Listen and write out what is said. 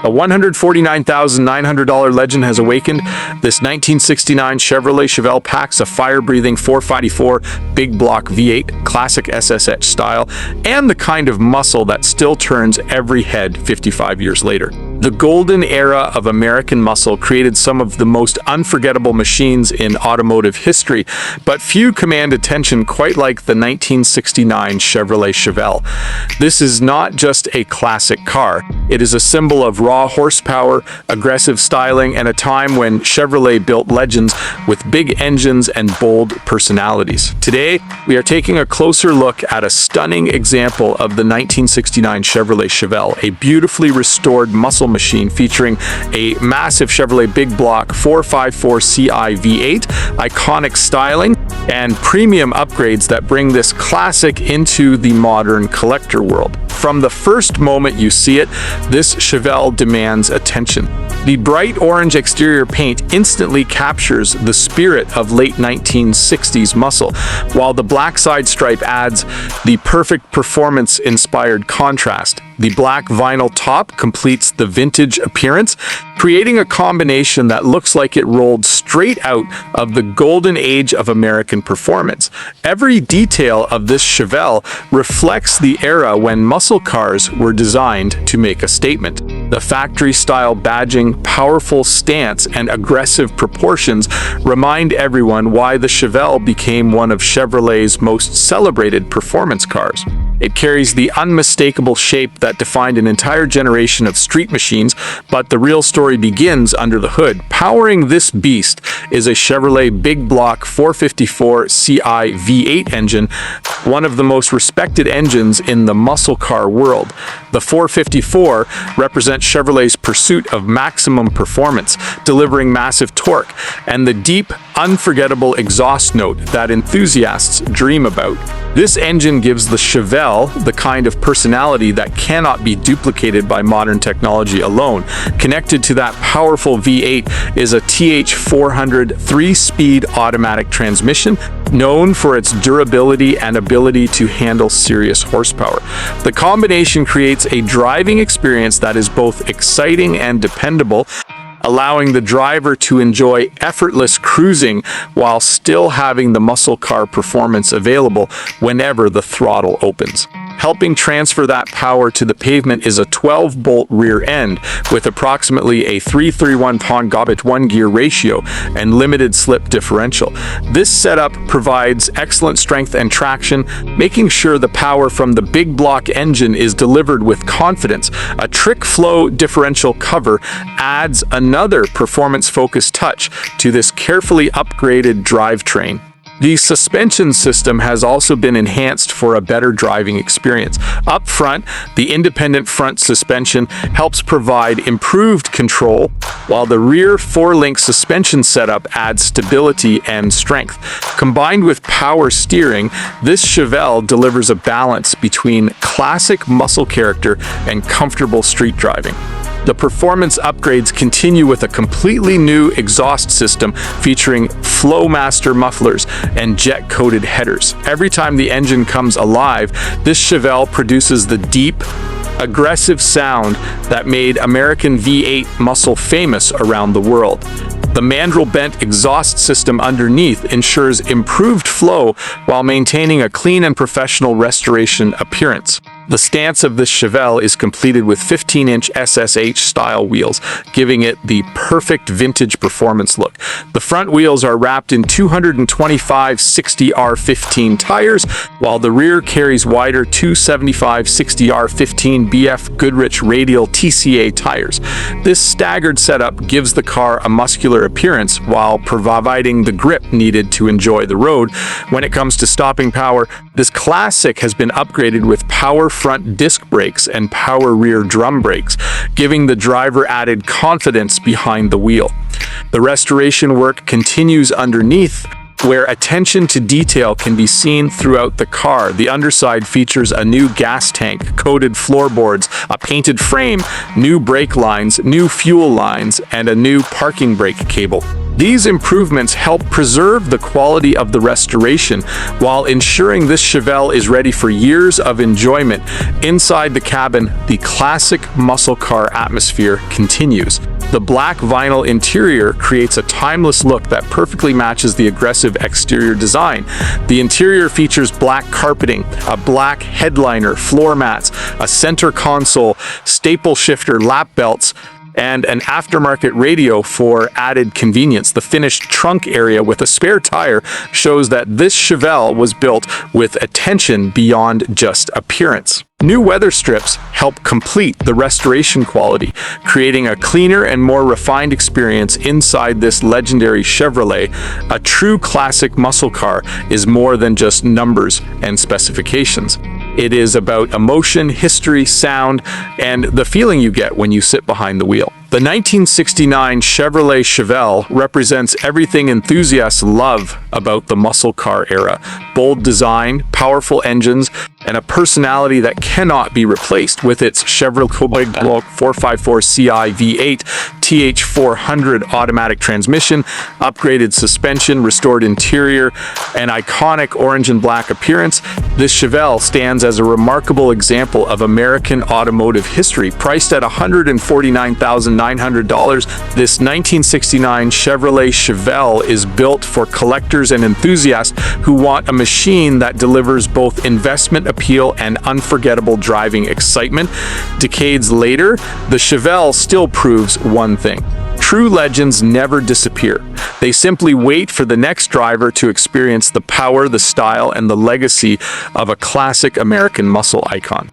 A $149,900 legend has awakened. This 1969 Chevrolet Chevelle packs a fire-breathing 454 big block V8 classic SSH style and the kind of muscle that still turns every head 55 years later. The golden era of American muscle created some of the most unforgettable machines in automotive history, but few command attention quite like the 1969 Chevrolet Chevelle. This is not just a classic car. It is a symbol of raw horsepower, aggressive styling, and a time when Chevrolet built legends with big engines and bold personalities. Today, we are taking a closer look at a stunning example of the 1969 Chevrolet Chevelle, a beautifully restored muscle machine featuring a massive Chevrolet big block 454 Ci V8, iconic styling, and premium upgrades that bring this classic into the modern collector world. From the first moment you see it, this Chevelle demands attention. The bright orange exterior paint instantly captures the spirit of late 1960s muscle, while the black side stripe adds the perfect performance-inspired contrast. The black vinyl top completes the vintage appearance, creating a combination that looks like it rolled straight out of the golden age of American performance. Every detail of this Chevelle reflects the era when muscle cars were designed to make a statement. The factory-style badging, powerful stance, and aggressive proportions remind everyone why the Chevelle became one of Chevrolet's most celebrated performance cars. It carries the unmistakable shape that defined an entire generation of street machines, but the real story begins under the hood. Powering this beast is a Chevrolet big block 454 Ci V8 engine, one of the most respected engines in the muscle car world. The 454 represents Chevrolet's pursuit of maximum performance, delivering massive torque, and the deep, unforgettable exhaust note that enthusiasts dream about. This engine gives the Chevelle the kind of personality that cannot be duplicated by modern technology alone. Connected to that powerful V8 is a TH400 3-speed automatic transmission, known for its durability and ability to handle serious horsepower. The combination creates a driving experience that is both exciting and dependable, allowing the driver to enjoy effortless cruising while still having the muscle car performance available whenever the throttle opens. Helping transfer that power to the pavement is a 12-bolt rear end with approximately a 3:1 Pond-Gobbet 1-gear ratio and limited slip differential. This setup provides excellent strength and traction, making sure the power from the big block engine is delivered with confidence. A trick flow differential cover adds another performance-focused touch to this carefully upgraded drivetrain. The suspension system has also been enhanced for a better driving experience. Up front, the independent front suspension helps provide improved control, while the rear 4-link suspension setup adds stability and strength. Combined with power steering, this Chevelle delivers a balance between classic muscle character and comfortable street driving. The performance upgrades continue with a completely new exhaust system featuring FlowMaster mufflers and jet-coated headers. Every time the engine comes alive, this Chevelle produces the deep, aggressive sound that made American V8 muscle famous around the world. The mandrel-bent exhaust system underneath ensures improved flow while maintaining a clean and professional restoration appearance. The stance of this Chevelle is completed with 15-inch SSH-style wheels, giving it the perfect vintage performance look. The front wheels are wrapped in 225 60R15 tires, while the rear carries wider 275 60R15 BF Goodrich radial TCA tires. This staggered setup gives the car a muscular appearance while providing the grip needed to enjoy the road. When it comes to stopping power, this classic has been upgraded with power front disc brakes and power rear drum brakes, giving the driver added confidence behind the wheel. The restoration work continues underneath, where attention to detail can be seen throughout the car. The underside features a new gas tank, coated floorboards, a painted frame, new brake lines, new fuel lines, and a new parking brake cable. These improvements help preserve the quality of the restoration while ensuring this Chevelle is ready for years of enjoyment. Inside the cabin, the classic muscle car atmosphere continues. The black vinyl interior creates a timeless look that perfectly matches the aggressive exterior design. The interior features black carpeting, a black headliner, floor mats, a center console, staple shifter, lap belts, and an aftermarket radio for added convenience. The finished trunk area with a spare tire shows that this Chevelle was built with attention beyond just appearance. New weather strips help complete the restoration quality, creating a cleaner and more refined experience inside this legendary Chevrolet. A true classic muscle car is more than just numbers and specifications. It is about emotion, history, sound, and the feeling you get when you sit behind the wheel. The 1969 Chevrolet Chevelle represents everything enthusiasts love about the muscle car era. Bold design, powerful engines, and a personality that cannot be replaced. With its Chevrolet 454 CI V8 TH400 automatic transmission, upgraded suspension, restored interior, and iconic orange and black appearance, this Chevelle stands as a remarkable example of American automotive history. Priced at $149,900, this 1969 Chevrolet Chevelle is built for collectors and enthusiasts who want a machine that delivers both investment appeal and unforgettable driving excitement. Decades later, the Chevelle still proves one thing: true legends never disappear. They simply wait for the next driver to experience the power, the style, and the legacy of a classic American muscle icon.